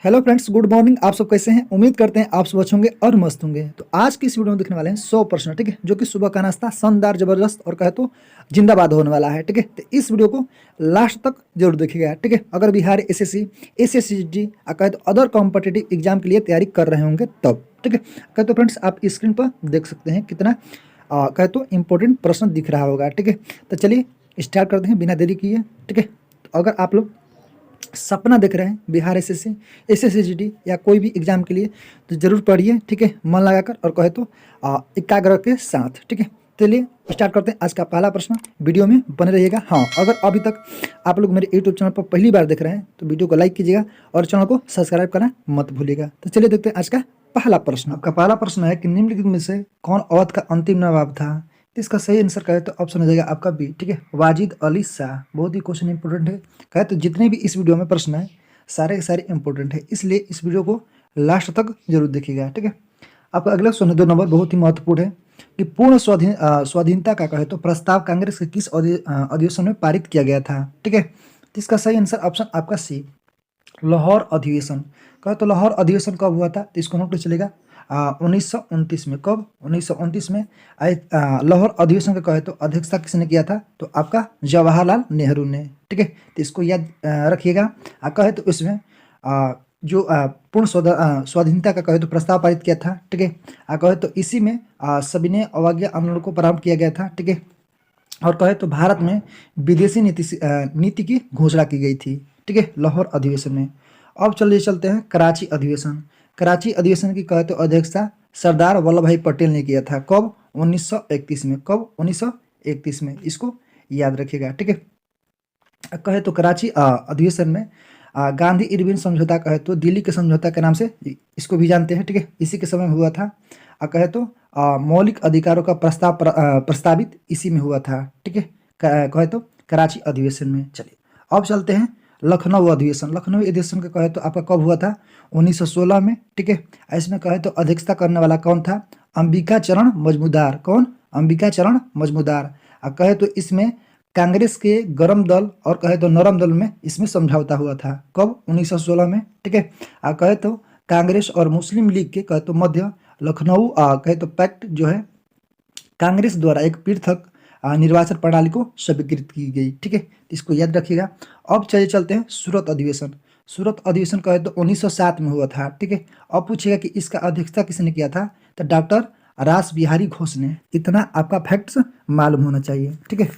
Hello friends, good morning. आप सब कैसे हैं? उम्मीद करते हैं आप सब अच्छे होंगे और मस्त होंगे। तो आज की इस वीडियो में देखने वाले हैं 100 प्रश्न, ठीक है, जो कि सुबह का नाश्ता शानदार, जबरदस्त और कहे तो जिंदाबाद होने वाला है, ठीक है। तो इस वीडियो को लास्ट तक जरूर देखिएगा, ठीक है। अगर बिहार एसएससी, एसएससीजी कहे तो अदर कॉम्पिटिटिव एग्जाम के लिए तैयारी कर रहे होंगे तब, ठीक है। कहे तो फ्रेंड्स आप स्क्रीन पर देख सकते हैं कितना कहे तो इंपॉर्टेंट प्रश्न दिख रहा होगा, ठीक है। तो चलिए स्टार्ट करते हैं बिना देरी किए, ठीक है। तो अगर आप लोग सपना देख रहे हैं बिहार एसएससी, एसएससीजीडी या कोई भी एग्जाम के लिए, तो जरूर पढ़िए, ठीक है, मन लगाकर और कहे तो एकाग्र के साथ, ठीक है। चलिए स्टार्ट करते हैं आज का पहला प्रश्न। वीडियो में बने रहिएगा। हाँ, अगर अभी तक आप लोग मेरे यूट्यूब चैनल पर पहली बार देख रहे हैं तो वीडियो को लाइक कीजिएगा और चैनल को सब्सक्राइब करना मत भूलिएगा। तो चलिए देखते हैं आज का पहला प्रश्न। आपका पहला प्रश्न है कि निम्नलिखित में से कौन अवध का अंतिम नवाब था? तो इसका सही आंसर कहे तो ऑप्शन हो जाएगा आपका बी, ठीक है, वाजिद अली शाह। बहुत ही क्वेश्चन इंपॉर्टेंट है। कहे तो जितने भी इस वीडियो में प्रश्न है सारे के सारे इंपॉर्टेंट है, इसलिए इस वीडियो को लास्ट तक जरूर देखिएगा, ठीक है। आपका अगला क्वेश्चन 2 नंबर बहुत ही महत्वपूर्ण है कि पूर्ण स्वाधीनता का कहे तो प्रस्ताव कांग्रेस के किस अधिवेशन में पारित किया गया था? ठीक है, तो इसका सही आंसर ऑप्शन आपका सी, लाहौर अधिवेशन। कहे तो लाहौर अधिवेशन कब हुआ था? तो इसको नोट चलेगा 1929 में। कब? 1929 में। लाहौर अधिवेशन का कहे तो अध्यक्षता किसने किया था? तो आपका जवाहरलाल नेहरू ने, ठीक है। तो इसको याद रखिएगा। कहे तो इसमें जो पूर्ण स्वाधीनता का कहे तो प्रस्ताव पारित किया था, ठीक है। कहे तो इसी में सविनय अवज्ञा आंदोलन को प्रारंभ किया गया था, ठीक है। और कहे तो भारत में विदेशी नीति की घोषणा की गई थी, ठीक है, लाहौर अधिवेशन में। अब चलिए चलते हैं कराची अधिवेशन। कराची अधिवेशन की कहे तो अध्यक्षता सरदार वल्लभ भाई पटेल ने किया था। कब? 1931 में। कब? 1931 में। इसको याद रखिएगा, ठीक है। कहे तो कराची अधिवेशन में गांधी इरविन समझौता कहे तो दिल्ली के समझौता के नाम से इसको भी जानते हैं, ठीक है, इसी के समय में हुआ था। कहे तो मौलिक अधिकारों का प्रस्तावित इसी में हुआ था, ठीक है, कहे तो कराची अधिवेशन में। चलिए अब चलते हैं लखनऊ अधिवेशन। लखनऊ अधिवेशन का कहे तो आपका कब हुआ था? 1916 में, ठीक है। इसमें कहे तो अध्यक्षता करने वाला कौन था? अंबिका चरण मजमूदार। कौन? अंबिका चरण मजमूदार। कहे तो इसमें कांग्रेस के गरम दल और कहे तो नरम दल में इसमें समझौता हुआ था। कब? 1916 में, ठीक है। कहे तो कांग्रेस और मुस्लिम लीग के कहे तो मध्य लखनऊ कहे तो पैक्ट जो है कांग्रेस द्वारा एक पृथक निर्वाचन प्रणाली को स्वीकृत की गई, ठीक है। इसको याद रखिएगा। अब चलिए चलते हैं सूरत अधिवेशन। सूरत अधिवेशन कहे तो 1907 में हुआ था, ठीक है। अब पूछेगा कि इसका अध्यक्षता किसने किया था? तो डॉक्टर रास बिहारी घोष ने। इतना आपका फैक्ट्स मालूम होना चाहिए, ठीक है।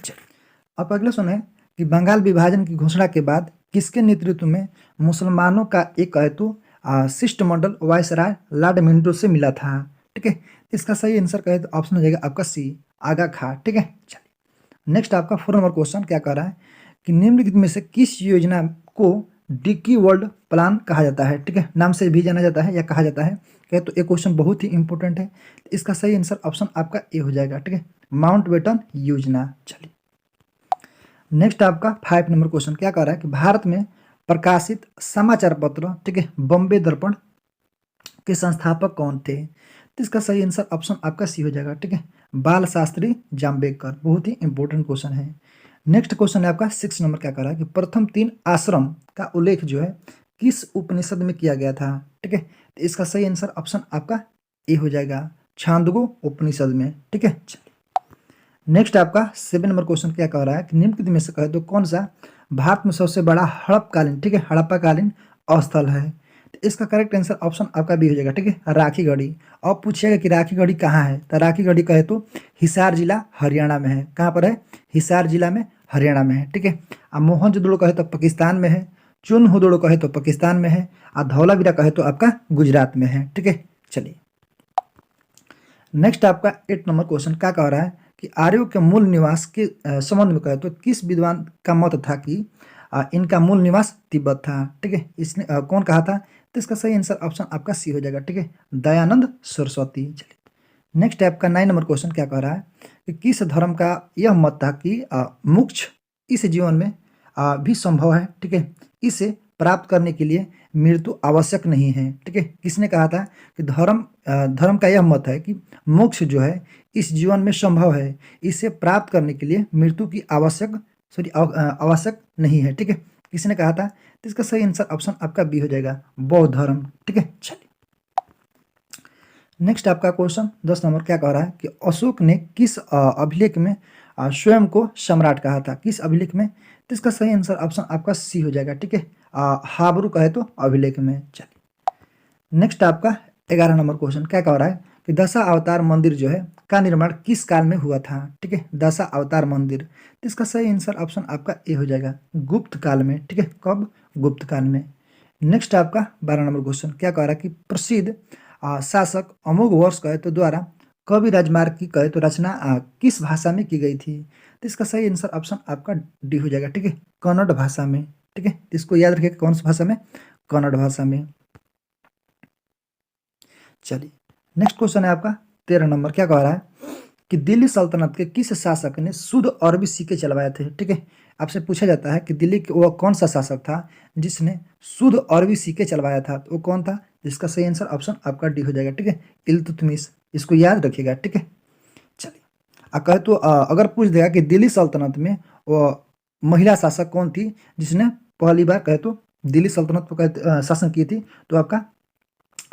अब अगला सुने कि बंगाल विभाजन की घोषणा के बाद किसके नेतृत्व में मुसलमानों का एक कहे तो शिष्टमंडल वायसराय लॉर्ड मिंटो से मिला था, ठीक है। इसका सही आंसर कहे तो ऑप्शन हो जाएगा आपका सी, आगा खां, ठीक है। चलिए नेक्स्ट आपका 4 नंबर क्वेश्चन क्या कह रहा है कि निम्नलिखित में से किस योजना को डिकी वर्ल्ड प्लान कहा जाता है? ठीक है, नाम से भी जाना जाता है या कहा जाता है। कहे तो ये क्वेश्चन बहुत ही इंपॉर्टेंट है। इसका सही आंसर ऑप्शन आपका ए हो जाएगा, ठीक है, माउंटबेटन योजना। चलिए नेक्स्ट आपका 5 नंबर क्वेश्चन क्या कह रहा है कि भारत में प्रकाशित समाचार पत्र, ठीक है, बॉम्बे दर्पण के संस्थापक कौन थे? तो इसका सही आंसर ऑप्शन आपका सी हो जाएगा, ठीक है, बाल शास्त्री जाम्बेडकर। बहुत ही इंपॉर्टेंट क्वेश्चन है। नेक्स्ट क्वेश्चन है आपका 6 नंबर क्या कह रहा है कि प्रथम 3 आश्रम का उल्लेख जो है किस उपनिषद में किया गया था? ठीक है, तो इसका सही आंसर ऑप्शन आपका ए हो जाएगा, छांदोग्य उपनिषद में, ठीक है। नेक्स्ट आपका 7 नंबर क्वेश्चन क्या कह रहा है कि निम्नलिखित में से कहे तो कौन सा भारत में सबसे बड़ा हड़प्पकालीन, ठीक है, हड़प्पाकालीन स्थल है? तो इसका करेक्ट आंसर ऑप्शन आपका बी हो जाएगा, ठीक है, राखीगढ़ी। अब पूछिएगा कि राखीगढ़ी कहाँ है? तो राखीगढ़ी कहे तो हिसार जिला हरियाणा में है। कहाँ पर है? हिसार जिला में हरियाणा में है, ठीक है। मोहनजोदड़ो कहे तो पाकिस्तान में है, चुनहुदड़ो कहे तो पाकिस्तान में है, और धौलावीरा कहे तो आपका गुजरात में है, ठीक है। चलिए नेक्स्ट आपका 8 नंबर क्वेश्चन क्या कह रहा है कि आर्यों के मूल निवास के संबंध में कहे तो किस विद्वान का मत था कि इनका मूल निवास तिब्बत था? ठीक है, इसने कौन कहा था? तो इसका सही आंसर ऑप्शन आपका सी हो जाएगा, ठीक है, दयानंद सरस्वती। चलिए नेक्स्ट आपका 9 नंबर क्वेश्चन क्या कह रहा है कि किस धर्म का यह मत था कि मोक्ष इस जीवन में भी संभव है? ठीक है, इसे प्राप्त करने के लिए मृत्यु आवश्यक नहीं है, ठीक है। किसने कहा था कि धर्म का यह मत है कि मोक्ष जो है इस जीवन में संभव है, इसे प्राप्त करने के लिए मृत्यु की आवश्यक नहीं है, ठीक है। किसने कहा था? तो इसका सही आंसर ऑप्शन आपका बी हो जाएगा, बौद्ध धर्म। ठीक है, चलिए नेक्स्ट आपका क्वेश्चन 10 नंबर क्या कह रहा है कि अशोक ने किस अभिलेख में स्वयं को सम्राट कहा था, किस अभिलेख में? तो इसका सही आंसर ऑप्शन आपका सी हो जाएगा। ठीक है, हाब्रू कहे तो अभिलेख में। चलिए नेक्स्ट आपका 11 नंबर क्वेश्चन क्या कह रहा है कि दशा अवतार मंदिर जो है का निर्माण किस काल में हुआ था? ठीक है, दशा अवतार मंदिर, तो इसका सही आंसर ऑप्शन आपका ए हो जाएगा, गुप्त काल में। ठीक है, कब? गुप्त काल में। नेक्स्ट आपका 12 नंबर क्वेश्चन क्या कह रहा है कि प्रसिद्ध शासक अमोघ वर्ष कहे तो द्वारा कवि राजमार्ग की कहे तो रचना किस भाषा में की गई थी? तो इसका सही आंसर ऑप्शन आपका डी हो जाएगा। ठीक है, कन्नड़ भाषा में। ठीक है, तो इसको याद रखिएगा, कौन सी भाषा में? कन्नड़ भाषा में। चलिए नेक्स्ट क्वेश्चन है आपका 13 नंबर क्या कह रहा है कि दिल्ली सल्तनत के किस शासक ने शुद्ध अरबी सिक्के चलवाए थे? ठीक है, आपसे पूछा जाता है कि दिल्ली के वह कौन सा शासक था जिसने शुद्ध अरबी सिक्के चलवाया था, तो वो कौन था? जिसका सही आंसर ऑप्शन आपका डी हो जाएगा। ठीक है, इल्तुतमिश, इसको याद रखिएगा। ठीक है, चलिए कहे तो अगर पूछ देगा कि दिल्ली सल्तनत में वो महिला शासक कौन थी जिसने पहली बार कहे तो दिल्ली सल्तनत पर शासन की थी, तो आपका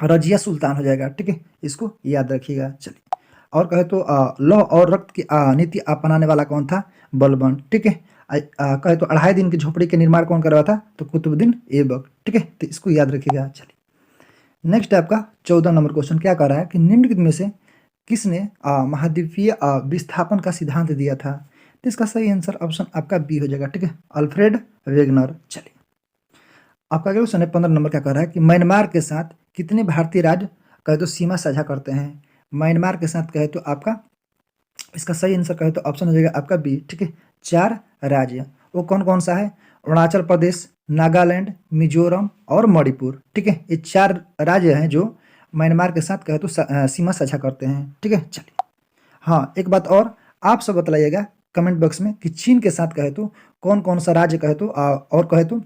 रजिया सुल्तान हो जाएगा। ठीक है, इसको याद रखिएगा। चलिए और कहे तो लौह और रक्त की नीति अपनाने वाला कौन था? बलबन। ठीक है, कहे तो 2.5 दिन की झोपड़ी के निर्माण कौन करवा था? तो कुतुबुद्दीन ऐबक। ठीक है, तो इसको याद रखिएगा। चलिए नेक्स्ट आपका 14 नंबर क्वेश्चन क्या कर रहा है कि निम्नलिखित में से किसने महाद्वीपीय विस्थापन का सिद्धांत दिया था? तो इसका सही आंसर ऑप्शन आपका बी हो जाएगा। ठीक है, अल्फ्रेड वेगनर। चलिए आपका अगला क्वेश्चन है 15 नंबर क्या कह रहा है कि म्यांमार के साथ कितने भारतीय राज्य कहे तो सीमा साझा करते हैं? म्यांमार के साथ कहे तो आपका इसका सही आंसर कहे तो ऑप्शन हो जाएगा आपका बी। ठीक है, 4 राज्य, वो कौन कौन सा है? अरुणाचल प्रदेश, नागालैंड, मिजोरम और मणिपुर। ठीक है, ये 4 राज्य हैं जो म्यांमार के साथ कहे तो सीमा साझा करते हैं। ठीक है, चलिए हाँ एक बात और आप सब बतलाइएगा कमेंट बॉक्स में कि चीन के साथ कहे तो कौन कौन सा राज्य कहे तो और कहे तो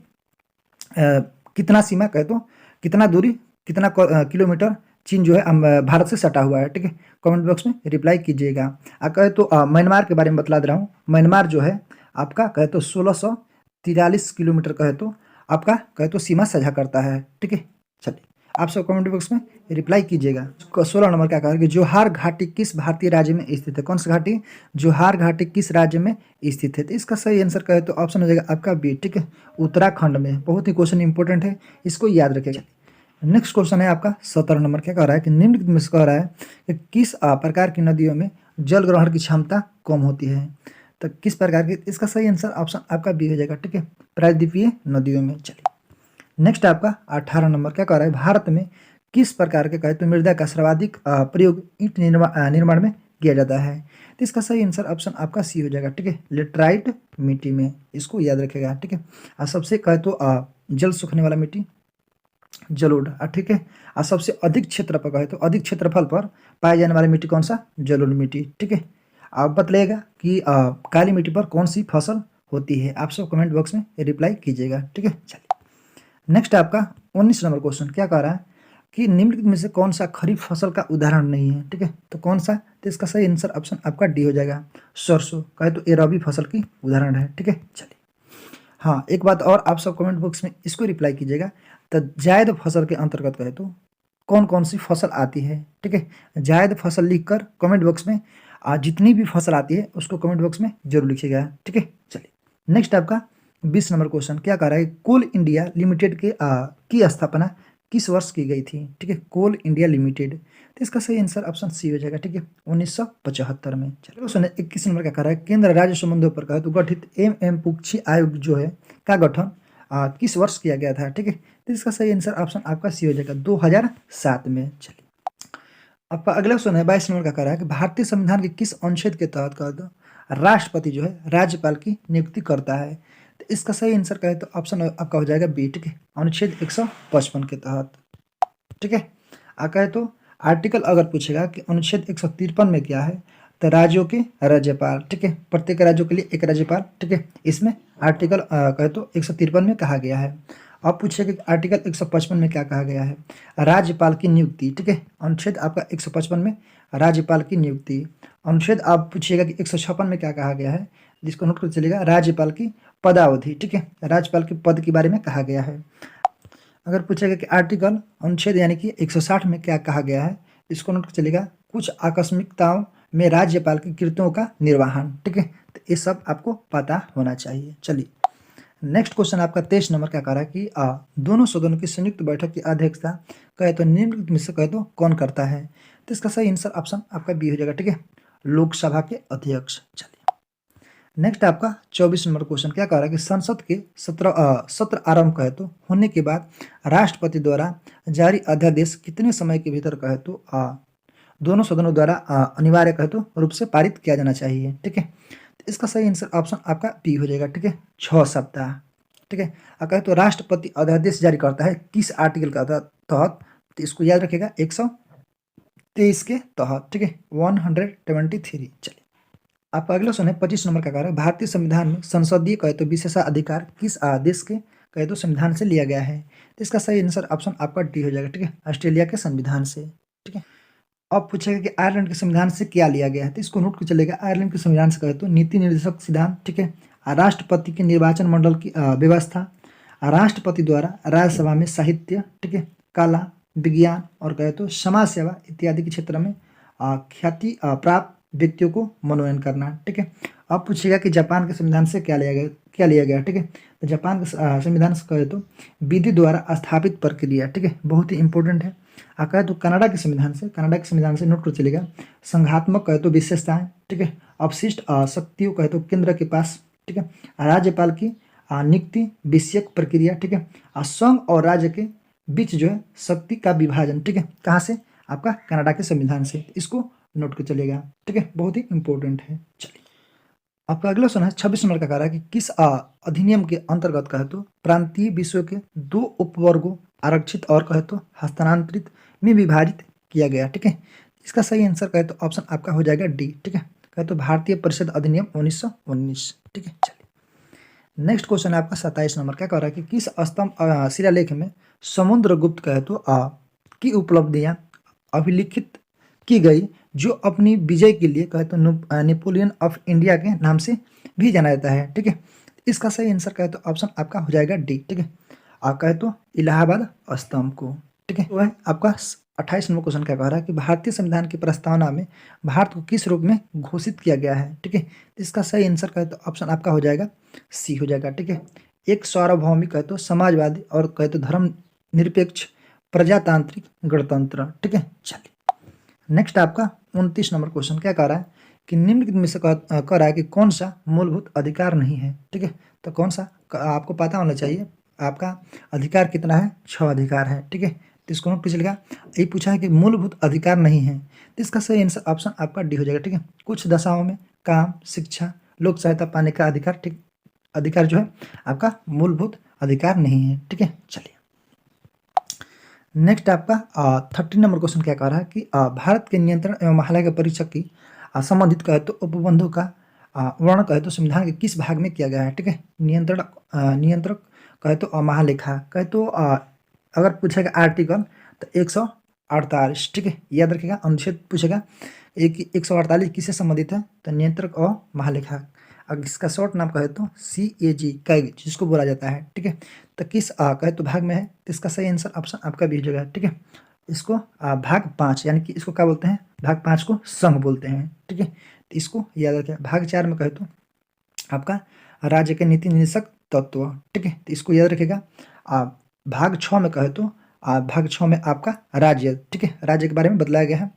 कितना सीमा कहे तो कितना दूरी, कितना किलोमीटर चीन जो है भारत से सटा हुआ है। ठीक है, कमेंट बॉक्स में रिप्लाई कीजिएगा। कहे तो म्यांमार के बारे में बतला दे रहा हूँ। म्यांमार जो है आपका कहे तो 1643 किलोमीटर कहे तो आपका कहे तो सीमा साझा करता है। ठीक है, चलिए आप सब कमेंट बॉक्स में रिप्लाई कीजिएगा। 16 नंबर क्या कहा कि जोहार घाटी किस भारतीय राज्य में स्थित है? कौन सा घाटी? जोहार घाटी किस राज्य में स्थित है? तो इसका सही आंसर कहे तो ऑप्शन हो जाएगा आपका बी। ठीक है, उत्तराखंड में। बहुत ही क्वेश्चन इंपॉर्टेंट है, इसको याद रखिएगा। नेक्स्ट क्वेश्चन है आपका 17 नंबर क्या कह रहा है कि निम्नलिखित में से कह रहा है कि किस प्रकार की नदियों में जल ग्रहण की क्षमता कम होती है? तो किस प्रकार की? इसका सही आंसर ऑप्शन आपका बी हो जाएगा। ठीक है, प्रायद्वीपीय नदियों में। चलिए नेक्स्ट आपका 18 नंबर क्या कह रहा है भारत में किस प्रकार के कहे तो मृदा का सर्वाधिक प्रयोग ईंट निर्माण में किया जाता है? तो इसका सही आंसर ऑप्शन आपका सी हो जाएगा। ठीक है, लेटराइट मिट्टी में, इसको याद रखेगा। ठीक है, सबसे कहे तो जल सूखने वाला मिट्टी जलोढ़। ठीक है, सबसे अधिक क्षेत्र पर कहे तो अधिक क्षेत्रफल पर पाए जाने वाली मिट्टी कौन सा? जलोढ़ मिट्टी। ठीक है, आप बतलाइएगा कि काली मिट्टी पर कौन सी फसल होती है? आप सब कमेंट बॉक्स में रिप्लाई कीजिएगा। ठीक है, चलिए नेक्स्ट आपका 19 नंबर क्वेश्चन क्या कह रहा है कि निम्नलिखित में से कौन सा खरीफ फसल का उदाहरण नहीं है? ठीक है, तो कौन सा? तो इसका सही आंसर ऑप्शन आपका डी हो जाएगा, सरसों। कहे तो ये रबी फसल की उदाहरण है। ठीक है, चलिए हाँ एक बात और आप सब कमेंट बॉक्स में इसको रिप्लाई कीजिएगा। तो जायद फसल के अंतर्गत कहे तो कौन कौन सी फसल आती है? ठीक है, जायद फसल लिखकर कमेंट बॉक्स में जितनी भी फसल आती है उसको कमेंट बॉक्स में जरूर लिखिएगा। ठीक है, चलिए नेक्स्ट आपका 20 नंबर क्वेश्चन क्या कह रहा है कोल इंडिया लिमिटेड के की स्थापना किस वर्ष की गई थी? ठीक है, कोल इंडिया लिमिटेड, तो इसका सही आंसर ऑप्शन सी हो जाएगा। ठीक है, 1975 में। चलिए क्वेश्चन 21 नंबर क्या कह रहा है केंद्र राज्य संबंधों पर कहे तो गठित एम पुक्षी आयोग जो है का गठन किस वर्ष किया गया था? ठीक है, तो इसका सही आंसर ऑप्शन आपका सी हो जाएगा, 2007 में। चलिए आपका अगला क्वेश्चन है 22 नंबर का कह रहा है कि भारतीय संविधान के किस अनुच्छेद के तहत कह दो राष्ट्रपति जो है राज्यपाल की नियुक्ति करता है? तो इसका सही आंसर कहे तो ऑप्शन आपका हो जाएगा बी। ठीक है, अनुच्छेद 155 के तहत। ठीक है, कहे तो आर्टिकल अगर पूछेगा कि अनुच्छेद 153 में क्या है तो राज्यों के राज्यपाल। ठीक है, प्रत्येक राज्यों के लिए एक राज्यपाल। ठीक है, इसमें आर्टिकल कहे तो 153 में कहा गया है। अब पूछेगा कि आर्टिकल 155 में क्या कहा गया है? राज्यपाल की नियुक्ति। ठीक है, अनुच्छेद आपका 155 में राज्यपाल की नियुक्ति। अनुच्छेद आप पूछिएगा कि 156 में क्या कहा गया है, जिसको नोट कर चलेगा राज्यपाल की पदावधि, ठीक है, राज्यपाल के पद के बारे में कहा गया है। अगर पूछेगा कि आर्टिकल अनुच्छेद यानी कि 160 में क्या कहा गया है, इसको नोट चलेगा कुछ आकस्मिकताओं में राज्यपाल की कृत्यों का निर्वहन, ठीक है, तो ये सब आपको पता होना चाहिए। चलिए नेक्स्ट क्वेश्चन आपका 23 नंबर क्या कह रहा है कि दोनों सदनों की संयुक्त बैठक की अध्यक्षता कहे तो निम्नलिखित में से कहे तो कौन करता है, तो इसका सही आंसर ऑप्शन आपका बी हो जाएगा, ठीक है, लोकसभा के अध्यक्ष। चलिए नेक्स्ट आपका 24 नंबर क्वेश्चन क्या कह रहा है कि संसद के सत्र आरंभ कहे तो होने के बाद राष्ट्रपति द्वारा जारी अध्यादेश कितने समय के भीतर कहे तो दोनों सदनों द्वारा अनिवार्य कहे तो रूप से पारित किया जाना चाहिए, ठीक है, तो इसका सही आंसर ऑप्शन आपका बी हो जाएगा, ठीक है, 6 सप्ताह, ठीक है। कहे तो राष्ट्रपति अध्यादेश जारी करता है किस आर्टिकल का तहत, तो इसको याद रखिएगा 123 के तहत, ठीक है, 123। चलिए आपका अगला क्वेश्चन है 25 नंबर का कार्य भारतीय संविधान में संसदीय कहे तो विशेषाधिकार किस आदेश के कहे तो संविधान से लिया गया है, तो इसका सही आंसर ऑप्शन आपका डी हो जाएगा, ठीक है, ऑस्ट्रेलिया के संविधान से, ठीक है। अब पूछेगा कि आयरलैंड के संविधान से क्या लिया गया है, तो इसको नोट कर चलेगा आयरलैंड के संविधान से कहे तो नीति निर्देशक सिद्धांत, ठीक है, राष्ट्रपति के निर्वाचन मंडल की व्यवस्था, राष्ट्रपति द्वारा राज्यसभा में साहित्य, ठीक है, कला, विज्ञान और कहे तो समाज सेवा इत्यादि के क्षेत्र में ख्याति प्राप्त व्यक्तियों को मनोनयन करना, ठीक है। अब पूछेगा कि जापान के संविधान से क्या लिया गया, ठीक है, तो जापान के संविधान से कहे तो विधि द्वारा स्थापित प्रक्रिया, ठीक है, बहुत ही इंपॉर्टेंट है। कहे तो कनाडा के संविधान से नोट कर चलेगा संघात्मक कहे तो विशेषताएं, ठीक है, अपशिष्ट शक्तियों कहे तो केंद्र के पास, ठीक है, राज्यपाल की नियुक्ति विषयक प्रक्रिया, ठीक है, संघ और राज्य के बीच जो है शक्ति का विभाजन, ठीक है, कहाँ से आपका कनाडा के संविधान से, इसको नोट कर चलेगा, ठीक है, बहुत ही इंपॉर्टेंट है। चलिए आपका अगला क्वेश्चन है 26 नंबर का कार्य कि किस अधिनियम के अंतर्गत कहे तो प्रांतीय विषयों के 2 उपवर्गों आरक्षित और कहे तो हस्तांतरित में विभाजित किया गया, ठीक है, इसका सही आंसर कहे तो ऑप्शन आपका हो जाएगा डी, ठीक है, कहे तो भारतीय परिषद अधिनियम 1919, ठीक है। चलिए नेक्स्ट क्वेश्चन है आपका 27 नंबर क्या कह रहा है कि किस स्तंभ शिलालेख में समुद्रगुप्त कहे तो की उपलब्धियां अभिलिखित की गई जो अपनी विजय के लिए कहे तो नेपोलियन ऑफ इंडिया के नाम से भी जाना जाता है, ठीक है, इसका सही आंसर कहे तो ऑप्शन आपका हो जाएगा डी, ठीक है, आप कहे तो इलाहाबाद स्तंभ को, ठीक है। तो है आपका 28 नंबर क्वेश्चन क्या कह रहा है कि भारतीय संविधान की प्रस्तावना में भारत को किस रूप में घोषित किया गया है, ठीक है, इसका सही आंसर कहे तो ऑप्शन आपका हो जाएगा सी हो जाएगा, ठीक है, एक सार्वभौमिक कहे तो समाजवादी और कहे तो धर्म निरपेक्ष प्रजातांत्रिक गणतंत्र, ठीक है। चलिए नेक्स्ट आपका 29 नंबर क्वेश्चन क्या कह रहा है कि निम्नलिखित में से कह रहा है कि कौन सा मूलभूत अधिकार नहीं है, ठीक है, तो कौन सा आपको पता होना चाहिए, आपका अधिकार कितना है, 6 अधिकार है, ठीक है, तो इसको नोट कीजिएगा। ये पूछा है कि मूलभूत अधिकार नहीं है, तो इसका सही आंसर ऑप्शन आपका डी हो जाएगा, ठीक है, कुछ दशाओं में काम, शिक्षा, लोक सहायता पाने का अधिकार, ठीक, अधिकार जो है आपका मूलभूत अधिकार नहीं है, ठीक है। चलिए नेक्स्ट आपका 30 नंबर क्वेश्चन क्या कह रहा है कि भारत के नियंत्रण एवं महालेखा परीक्षक की संबंधित कहे तो उपबंधों का वर्णन कहे तो संविधान के किस भाग में किया गया है, ठीक है, नियंत्रक कहे तो महालेखा कहे तो अगर पूछेगा आर्टिकल तो 148, ठीक है, याद रखिएगा, अनुच्छेद पूछेगा 148 किससे संबंधित है, तो नियंत्रक और महालेखा, अगर इसका शॉर्ट नाम कहे तो CAG कैग जिसको बोला जाता है, ठीक है, तो किस कहे तो भाग में है, तो इसका सही आंसर ऑप्शन आपका भी हो जाएगा, ठीक है, इसको भाग 5 यानी कि इसको क्या बोलते हैं, भाग 5 को संघ बोलते हैं, ठीक है, तो इसको याद रखें। भाग 4 में कहे तो आपका राज्य के नीति निर्देशक तत्व, ठीक है, तो इसको याद रखेगा। भाग 6 में कहे तो भाग 6 में आपका राज्य, ठीक है, राज्य के बारे में बतलाया गया है।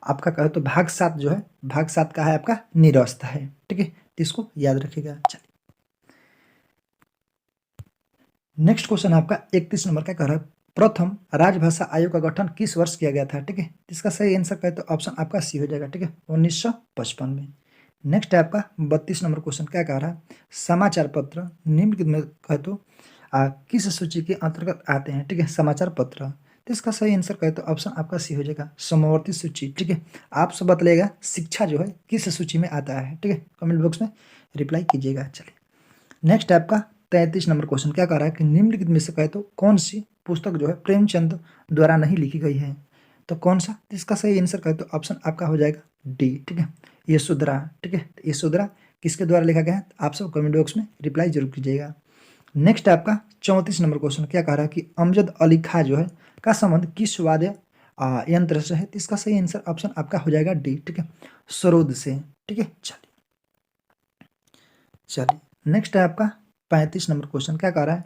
आपका कहे तो भाग 7 जो है, भाग 7 का है आपका निरस्त है, ठीक है, तो इसको याद रखिएगा। चलिए नेक्स्ट क्वेश्चन आपका 31 नंबर का कह रहा है प्रथम राजभाषा आयोग का गठन किस वर्ष किया गया था, ठीक है, इसका सही आंसर कहे तो ऑप्शन आपका सी हो जाएगा, ठीक है, 1955 में। नेक्स्ट है आपका 32 नंबर क्वेश्चन क्या कह रहा है समाचार पत्र निम्नलिखित में कहे तो किस सूची के अंतर्गत आते हैं, ठीक है, समाचार पत्र, तो इसका सही आंसर कहे तो ऑप्शन आपका सी हो जाएगा समवर्ती सूची, ठीक है। आप सब बतलाइएगा शिक्षा जो है किस सूची में आता है, ठीक है, कमेंट बॉक्स में रिप्लाई कीजिएगा। चलिए नेक्स्ट आपका 33 नंबर क्वेश्चन क्या कह रहा है कि निम्नलिखित में से कहे तो कौन सी पुस्तक जो है प्रेमचंद द्वारा नहीं लिखी गई है, तो कौन सा, इसका सही आंसर कहे तो ऑप्शन आपका हो जाएगा डी, ठीक है, यशोधरा, ठीक है, यशोधरा किसके द्वारा लिखा गया है? आप सब कमेंट बॉक्स में रिप्लाई जरूर कीजिएगा। नेक्स्ट है आपका 34 नंबर क्वेश्चन, क्या कह रहा है कि अमजद अली खां जो है का संबंध किस वाद्य यंत्र से है? तो इसका सही आंसर ऑप्शन आपका हो जाएगा डी, ठीक है, सरोद से, ठीक है। चलिए नेक्स्ट है आपका 35 नंबर क्वेश्चन, क्या कह रहा है?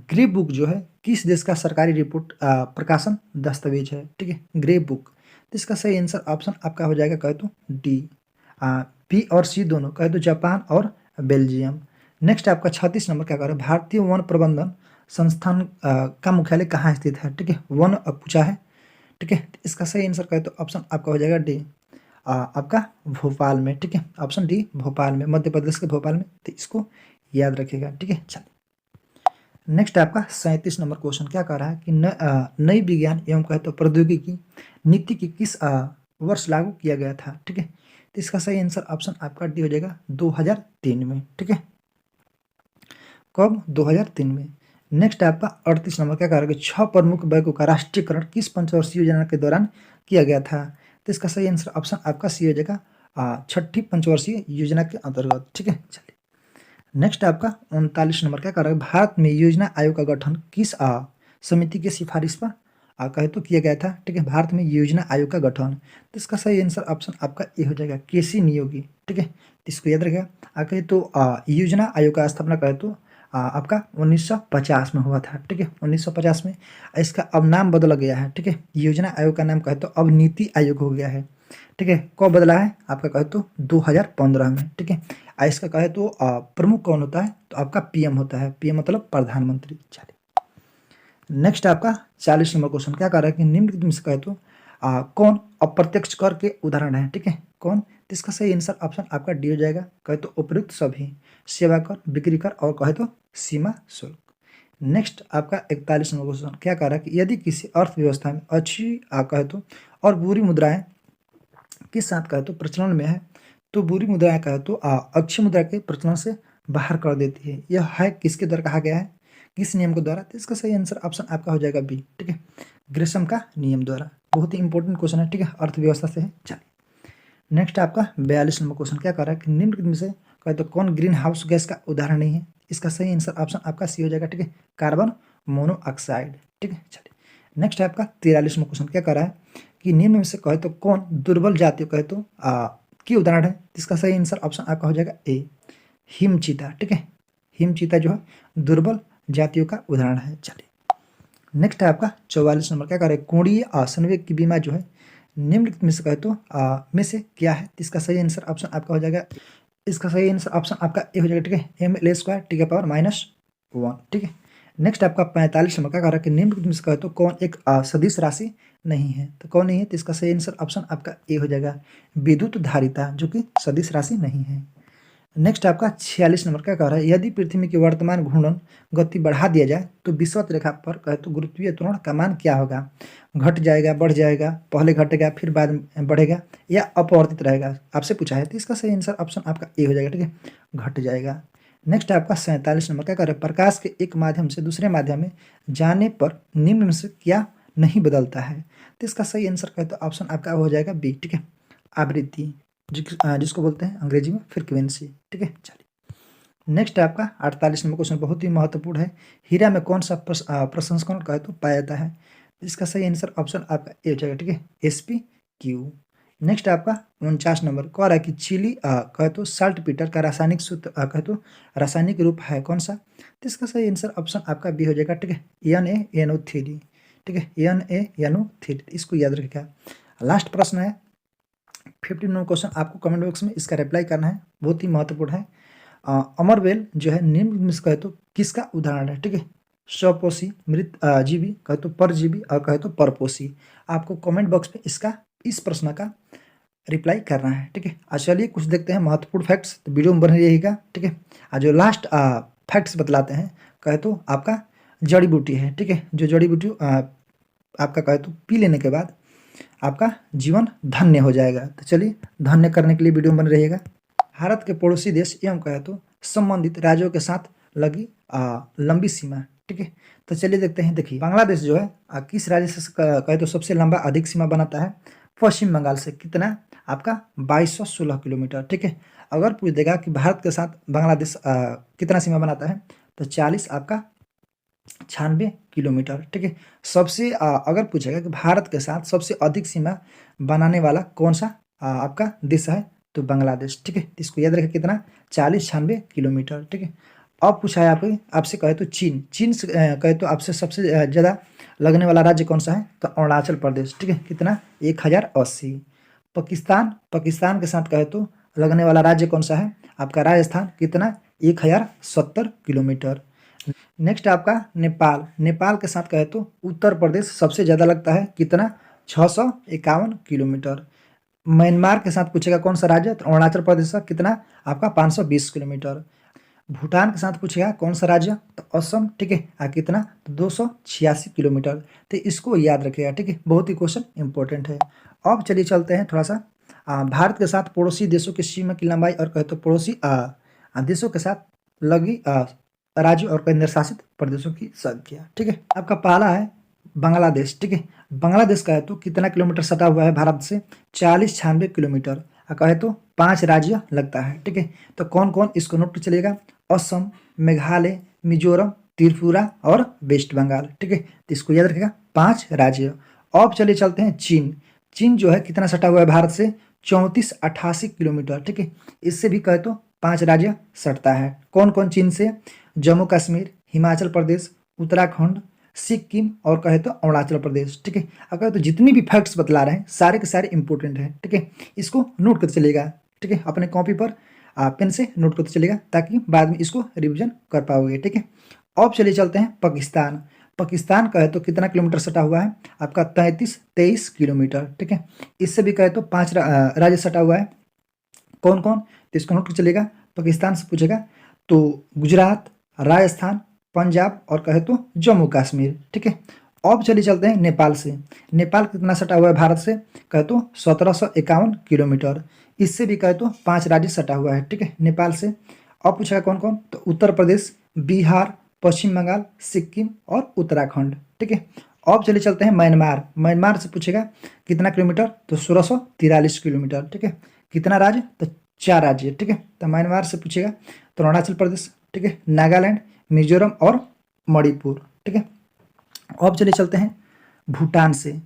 ग्रे बुक जो है किस देश का सरकारी रिपोर्ट प्रकाशन दस्तावेज है? ठीक है, ग्रे बुक। तो इसका सही आंसर ऑप्शन आपका हो जाएगा कहे तो डी, बी और सी दोनों, कहे तो जापान और बेल्जियम। नेक्स्ट आपका 36 नंबर, क्या कर रहा है? भारतीय वन प्रबंधन संस्थान का मुख्यालय कहाँ स्थित है? ठीक है, वन पूछा है, ठीक है। इसका सही आंसर कहे तो ऑप्शन आपका हो जाएगा डी, आपका भोपाल में, ठीक है, ऑप्शन डी भोपाल में, मध्य प्रदेश के भोपाल में। तो इसको याद रखिएगा, ठीक है। चलिए नेक्स्ट आपका 37 नंबर क्वेश्चन, क्या कह रहा है कि नई विज्ञान एवं कहे तो प्रौद्योगिकी नीति की किस वर्ष लागू किया गया था? ठीक है, तो इसका सही आंसर ऑप्शन आपका डी हो जाएगा 2003 में, ठीक है। कब? 2003 में। नेक्स्ट आपका 38 नंबर, क्या कह रहा है कि 6 प्रमुख बैंकों का राष्ट्रीयकरण किस पंचवर्षीय योजना के दौरान किया गया था? तो इसका सही आंसर ऑप्शन आपका सी हो जाएगा छठी पंचवर्षीय योजना के अंतर्गत, ठीक है। चलिए नेक्स्ट आपका 39 नंबर, क्या कर रहा है? भारत में योजना आयोग का गठन किस समिति की सिफारिश पर कहे तो किया गया था? ठीक है, भारत में योजना आयोग का गठन। तो इसका सही आंसर ऑप्शन आपका ए हो जाएगा केसी नियोगी, ठीक है। तो इसको याद रखिएगा। कहे तो योजना आयोग का स्थापना कहे तो आपका 1950 में हुआ था, ठीक है, 1950 में। इसका अब नाम बदला गया है, ठीक है, योजना आयोग का नाम कहे तो अब नीति आयोग हो गया है, ठीक है। कब बदला है? आपका कहे तो 2015 में, ठीक है। इसका कहे तो प्रमुख कौन होता है? तो आपका पीएम होता है, पीएम मतलब प्रधानमंत्री। चलिए नेक्स्ट आपका 40 नंबर क्वेश्चन, क्या कर रहा है कि निम्नलिखित में से कहे तो कौन अप्रत्यक्ष कर के उदाहरण है? ठीक है, कौन? तो इसका सही आंसर ऑप्शन आपका डी हो जाएगा, कहे तो उपयुक्त सभी, सेवा कर, बिक्री कर और कहे तो सीमा शुल्क। नेक्स्ट आपका 41 नंबर क्वेश्चन, क्या कह रहा है कि यदि किसी अर्थव्यवस्था में अच्छी कहे तो और बुरी मुद्राएं के साथ कहे तो प्रचलन में है, तो बुरी मुद्राएं कहे तो अच्छी मुद्रा के प्रचलन से बाहर कर देती है। यह है किसके द्वारा कहा गया है? किस नियम के द्वारा? तो इसका सही आंसर ऑप्शन आपका हो जाएगा बी, ठीक है, ग्रेशम का नियम द्वारा। बहुत ही इंपॉर्टेंट क्वेश्चन है, ठीक है, अर्थव्यवस्था से है। चलिए नेक्स्ट आपका 42 नंबर क्वेश्चन, क्या कर रहा है कि निम्नलिखित में से कहे तो कौन ग्रीन हाउस गैस का उदाहरण नहीं है? इसका सही आंसर ऑप्शन आपका सी हो जाएगा, ठीक है, कार्बन मोनोऑक्साइड, ठीक है। चलिए नेक्स्ट आपका 43 नंबर क्वेश्चन, क्या कर रहा है कि निम्न में से कहे तो कौन दुर्बल जातियों कहे तो की उदाहरण है? इसका सही आंसर ऑप्शन आपका हो जाएगा ए, हिमचीता, ठीक है, हिमचीता जो है दुर्बल जातियों का उदाहरण है। चलिए नेक्स्ट है आपका 44 नंबर, क्या कर रहे हैं? कोणीय संवेग की बीमा जो है निम्नलिखित में से कहे तो में से क्या है? इसका सही आंसर ऑप्शन आपका हो जाएगा, इसका सही आंसर ऑप्शन आपका ए हो जाएगा, ठीक है, ml² टी के पावर -1, ठीक है। नेक्स्ट आपका 45 नंबर, क्या कह रहा है कि निम्नलिखित में से कहे तो कौन एक सदिश राशि नहीं है? तो कौन नहीं है? तो इसका सही आंसर ऑप्शन आपका ए हो जाएगा, विद्युत धारिता, जो कि सदिश राशि नहीं है। नेक्स्ट आपका 46 नंबर, क्या कह रहा है? यदि पृथ्वी की वर्तमान घूर्णन गति बढ़ा दिया जाए तो विषुवत रेखा पर कहे तो गुरुत्वीय त्वरण का मान क्या होगा? घट जाएगा, बढ़ जाएगा, पहले घटेगा फिर बाद में बढ़ेगा, या अपवर्तित रहेगा? आपसे पूछा है, तो इसका सही आंसर ऑप्शन आपका ए हो जाएगा, ठीक है, घट जाएगा। नेक्स्ट आपका 47 नंबर, क्या कह रहा है? प्रकाश के एक माध्यम से दूसरे माध्यम में जाने पर निम्न में से क्या नहीं बदलता है? तो इसका सही आंसर कहे तो ऑप्शन आपका हो जाएगा बी, ठीक है, आवृत्ति, जिसको बोलते हैं अंग्रेजी में फ्रीक्वेंसी, ठीक है। चलिए नेक्स्ट आपका 48 नंबर क्वेश्चन बहुत ही महत्वपूर्ण है। हीरा में कौन सा प्रसंस्करण कहे तो पाया जाता है? इसका सही आंसर ऑप्शन आपका ए हो जाएगा, ठीक है, SpQ। नेक्स्ट आपका 49 नंबर, कह रहा है कि चिली कहे तो साल्ट पीटर का रासायनिक सूत्र कहे तो रासायनिक रूप है कौन सा? तो इसका सही आंसर ऑप्शन आपका बी हो जाएगा, ठीक है, NaNO3, ठीक है, NaNO3। इसको याद रखिएगा। लास्ट प्रश्न है 15 नंबर क्वेश्चन, आपको कमेंट बॉक्स में इसका रिप्लाई करना है, बहुत ही महत्वपूर्ण है। अमरवेल जो है निम्न में से कहे तो किसका उदाहरण है? ठीक है, स्वपोषी, मृत जीवी कहे तो परजीवी और कहे तो परपोषी। आपको कमेंट बॉक्स में इस प्रश्न का रिप्लाई करना है, ठीक है। चलिए कुछ देखते हैं महत्वपूर्ण फैक्ट्स, तो वीडियो में बने रहिएगा, ठीक है। जो लास्ट फैक्ट्स बतलाते हैं कहे तो आपका जड़ी बूटी है, ठीक है, जो जड़ी बूटी आपका कहे तो पी लेने के बाद आपका जीवन धन्य हो जाएगा। तो चलिए धन्य करने के लिए वीडियो में बने रहिएगा। भारत के पड़ोसी देश एवं कहे तो संबंधित राज्यों के साथ लगी लंबी सीमा, ठीक है। तो चलिए देखते हैं। देखिए बांग्लादेश जो है किस राज्य से कहे तो सबसे लंबा अधिक सीमा बनाता है? पश्चिम बंगाल से। कितना? आपका 2216 किलोमीटर, ठीक है। अगर पूछ देगा कि भारत के साथ बांग्लादेश कितना सीमा बनाता है, तो 40 आपका 96 किलोमीटर, ठीक है। सबसे अगर पूछेगा कि भारत के साथ सबसे अधिक सीमा बनाने वाला कौन सा आपका देश है, तो बांग्लादेश, ठीक है। इसको याद रखें कितना, 40-96 किलोमीटर, ठीक है। अब पूछा है आपसे कहे तो चीन से कहे तो आपसे सबसे ज़्यादा लगने वाला राज्य कौन सा है, तो अरुणाचल प्रदेश, ठीक है। कितना, 1080। पाकिस्तान के साथ कहे तो लगने वाला राज्य कौन सा है, आपका राजस्थान, कितना, 1070 किलोमीटर। नेक्स्ट आपका नेपाल के साथ कहे तो उत्तर प्रदेश सबसे ज़्यादा लगता है, कितना, 651 किलोमीटर। म्यांमार के साथ पूछेगा कौन सा राज्य, तो अरुणाचल प्रदेश का, कितना, आपका 520 किलोमीटर। भूटान के साथ पूछेगा कौन सा राज्य, तो असम, ठीक है। कितना, तो 286 किलोमीटर। तो इसको याद रखिएगा, ठीक है, बहुत ही क्वेश्चन इंपॉर्टेंट है। अब चलिए चलते हैं थोड़ा सा भारत के साथ पड़ोसी देशों की सीमा की लंबाई और कहे तो पड़ोसी देशों के साथ लगी राज्यों और केंद्र शासित प्रदेशों की संख्या, ठीक है। आपका पहला है बांग्लादेश, ठीक है। बांग्लादेश का है तो कितना किलोमीटर सटा हुआ है भारत से, 40-96 किलोमीटर। कहे तो 5 राज्य लगता है, ठीक है। तो कौन कौन, इसको नोट चलेगा, असम, मेघालय, मिजोरम, त्रिपुरा और वेस्ट बंगाल, ठीक है। तो इसको याद रखेगा, 5 राज्य। अब चलिए चलते हैं चीन जो है कितना सटा हुआ है भारत से, 3488 किलोमीटर, ठीक है। इससे भी कहे तो 5 राज्य सटता है। कौन कौन चीन से, जम्मू कश्मीर, हिमाचल प्रदेश, उत्तराखंड, सिक्किम और कहे तो अरुणाचल प्रदेश, ठीक है। अगर तो जितनी भी फैक्ट्स बतला रहे हैं सारे के सारे इंपॉर्टेंट हैं, ठीक है। इसको नोट करते चलेगा, ठीक है, अपने कॉपी पर पेन से नोट करते चलेगा, ताकि बाद में इसको रिवीजन कर पाओगे, ठीक है। अब चलिए चलते हैं पाकिस्तान कहे तो कितना किलोमीटर सटा हुआ है, आपका 33-23 किलोमीटर, ठीक है। इससे भी कहे तो 5 राज्य सटा हुआ है। कौन कौन, तो इसको नोट कर चलेगा। पाकिस्तान से पूछेगा तो गुजरात, राजस्थान, पंजाब और कहे तो जम्मू कश्मीर, ठीक है। अब चलिए चलते हैं नेपाल से। नेपाल कितना सटा हुआ है भारत से, कहे तो 1751 किलोमीटर। इससे भी कहे तो 5 राज्य सटा हुआ है, ठीक है, नेपाल से। अब पूछेगा कौन कौन, तो उत्तर प्रदेश, बिहार, पश्चिम बंगाल, सिक्किम और उत्तराखंड, ठीक है। अब चलिए चलते हैं म्यांमार से पूछेगा कितना किलोमीटर, तो 1643 किलोमीटर, ठीक है। कितना राज्य, तो 4 राज्य, ठीक है। तो म्यांमार से पूछेगा तो अरुणाचल प्रदेश, ठीक है, नागालैंड, मिजोरम और मणिपुर, ठीक है। अब चलिए चलते हैं भूटान से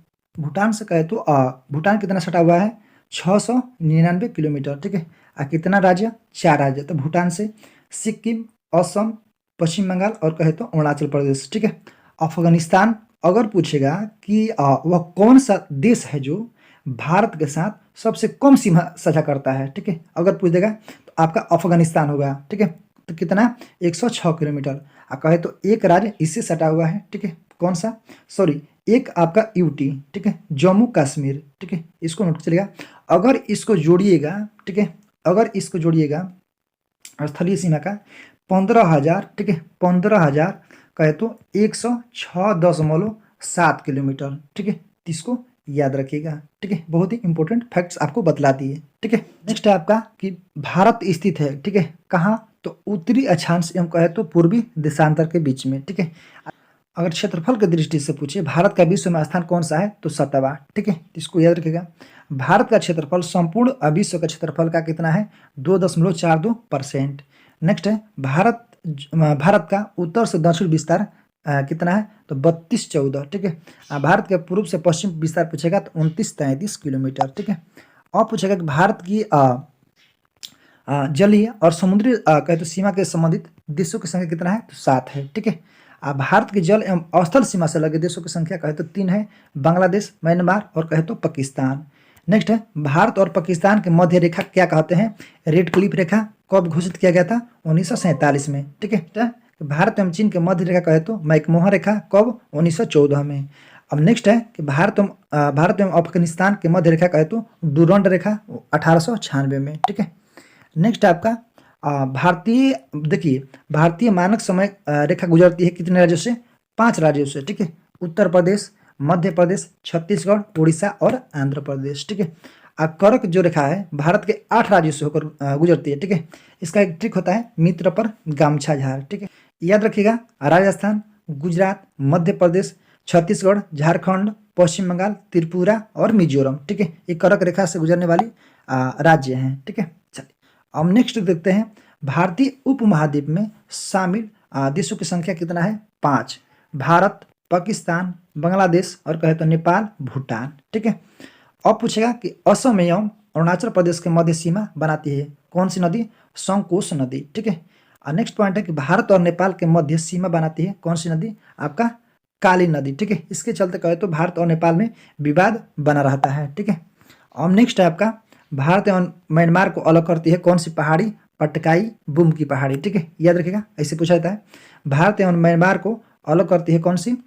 कहे तो भूटान कितना सटा हुआ है, 699 किलोमीटर, ठीक है। कितना राज्य, 4 राज्य। तो भूटान से सिक्किम, असम, पश्चिम बंगाल और कहे तो अरुणाचल प्रदेश, ठीक है। अफगानिस्तान अगर पूछेगा कि वह कौन सा देश है जो भारत के साथ सबसे कम सीमा साझा करता है, ठीक है, अगर पूछ देगा तो आपका अफगानिस्तान होगा, ठीक है। तो कितना, 106 किलोमीटर। कहे तो एक राज्य इससे सटा हुआ है, ठीक है, कौन सा, सॉरी, एक आपका यूटी, ठीक है, जम्मू कश्मीर, ठीक है। इसको नोट चलेगा। अगर इसको जोड़िएगा, ठीक है, अगर इसको जोड़िएगा स्थलीय सीमा का 15,000, ठीक है, 15,000 कहे तो 106.7 किलोमीटर, ठीक है। इसको याद रखिएगा, ठीक है, बहुत ही इंपॉर्टेंट फैक्ट्स आपको बतला दिए, ठीक है। नेक्स्ट है आपका कि भारत स्थित है, ठीक है, कहाँ, तो उत्तरी अक्षांश एवं कहे तो पूर्वी देशांतर के बीच में, ठीक है। अगर क्षेत्रफल की दृष्टि से पूछे भारत का विश्व में स्थान कौन सा है, तो 7वां, ठीक है। इसको याद रखिएगा। भारत का क्षेत्रफल संपूर्ण विश्व का क्षेत्रफल का कितना है, 2.42%। नेक्स्ट है भारत का उत्तर से दक्षिण विस्तार कितना है, तो 32-14, ठीक है। भारत के पूर्व से पश्चिम विस्तार पूछेगा तो 29-33 किलोमीटर, ठीक है। और पूछेगा कि भारत की जलीय और समुद्री कहे तो सीमा के संबंधित देशों की संख्या कितना है, तो 7 है, ठीक है। भारत की जल एवं स्थल सीमा से लगे देशों की संख्या कहे तो 3 है, बांग्लादेश, म्यांमार और कहे तो पाकिस्तान। नेक्स्ट है भारत और पाकिस्तान के मध्य रेखा क्या कहते हैं, रेड क्लिफ रेखा कब घोषित किया गया था, 1947 में, ठीक है। भारत एवं चीन के मध्य रेखा कहे तो मैकमोहन रेखा कब, 1914 में। अब नेक्स्ट है कि भारत एवं अफगानिस्तान के मध्य रेखा कहे तो डूरंड रेखा 1896 में, ठीक है। नेक्स्ट आपका भारतीय मानक समय रेखा गुजरती है कितने राज्यों से, 5 राज्यों से, ठीक है। उत्तर प्रदेश, मध्य प्रदेश, छत्तीसगढ़, उड़ीसा और आंध्र प्रदेश, ठीक है। कर्क जो रेखा है भारत के 8 राज्यों से होकर गुजरती है, ठीक है। इसका एक ट्रिक होता है मित्र पर गामछा झार, ठीक है। याद रखिएगा, राजस्थान, गुजरात, मध्य प्रदेश, छत्तीसगढ़, झारखंड, पश्चिम बंगाल, त्रिपुरा और मिजोरम, ठीक है। ये कर्क रेखा से गुजरने वाली राज्य हैं, ठीक है। चलिए अब नेक्स्ट देखते हैं, भारतीय उपमहाद्वीप में शामिल देशों की संख्या कितना है? 5। भारत, पाकिस्तान, बांग्लादेश और कहे तो नेपाल, भूटान। ठीक है। अब पूछेगा कि असम एवं अरुणाचल प्रदेश के मध्य सीमा बनाती है कौन सी नदी? संकोश नदी। ठीक है। और नेक्स्ट पॉइंट है कि भारत और नेपाल के मध्य सीमा बनाती है कौन सी नदी? आपका काली नदी। ठीक है। इसके चलते कहे तो भारत और नेपाल में विवाद बना रहता है। ठीक है। अब नेक्स्ट है आपका, भारत एवं म्यांमार को अलग करती है कौन सी पहाड़ी? पटकाई बुम की पहाड़ी। ठीक है, याद रखिएगा, ऐसे पूछा जाता है। भारत एवं म्यांमार को अलग करती है कौन सी?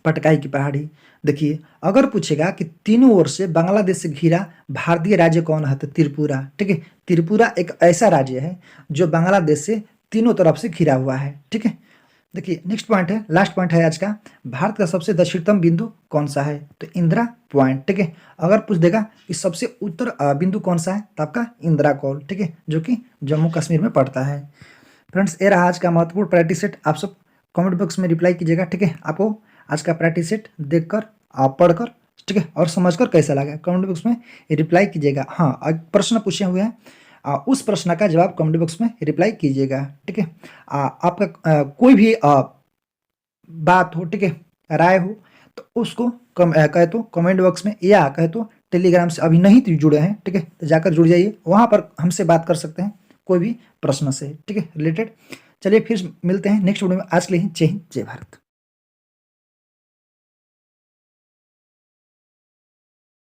पटकाई की पहाड़ी। देखिए, अगर पूछेगा कि तीनों ओर से बांग्लादेश से घिरा भारतीय राज्य कौन है? तो त्रिपुरा। ठीक है, त्रिपुरा एक ऐसा राज्य है जो बांग्लादेश से तीनों तरफ से घिरा हुआ है। ठीक है। देखिए, नेक्स्ट पॉइंट है, लास्ट पॉइंट है आज का, भारत का सबसे दक्षिणतम बिंदु कौन सा है? तो इंदिरा पॉइंट। ठीक है। अगर पूछ देगा कि सबसे उत्तर बिंदु कौन सा है? तो आपका इंदिरा कॉल। ठीक है, जो कि जम्मू कश्मीर में पड़ता है। फ्रेंड्स, ये रहा आज का महत्वपूर्ण प्रैक्टिस सेट। आप सब कमेंट बॉक्स में रिप्लाई कीजिएगा। ठीक है, आपको आज का प्रैक्टिस सेट देखकर, आप पढ़कर, ठीक है, और समझकर कैसा लगा कमेंट बॉक्स में रिप्लाई कीजिएगा। हाँ, एक प्रश्न पूछे हुए हैं, उस प्रश्न का जवाब कमेंट बॉक्स में रिप्लाई कीजिएगा। ठीक है। आपका कोई भी बात हो, ठीक है, राय हो, तो उसको कहे तो कमेंट बॉक्स में, या कहे तो टेलीग्राम से अभी नहीं तो जुड़े हैं, ठीक है, तो जाकर जुड़ जाइए, वहाँ पर हमसे बात कर सकते हैं कोई भी प्रश्न से, ठीक है, रिलेटेड। चलिए फिर मिलते हैं नेक्स्ट वीडियो में। आज के लिए जय हिंद, जय भारत।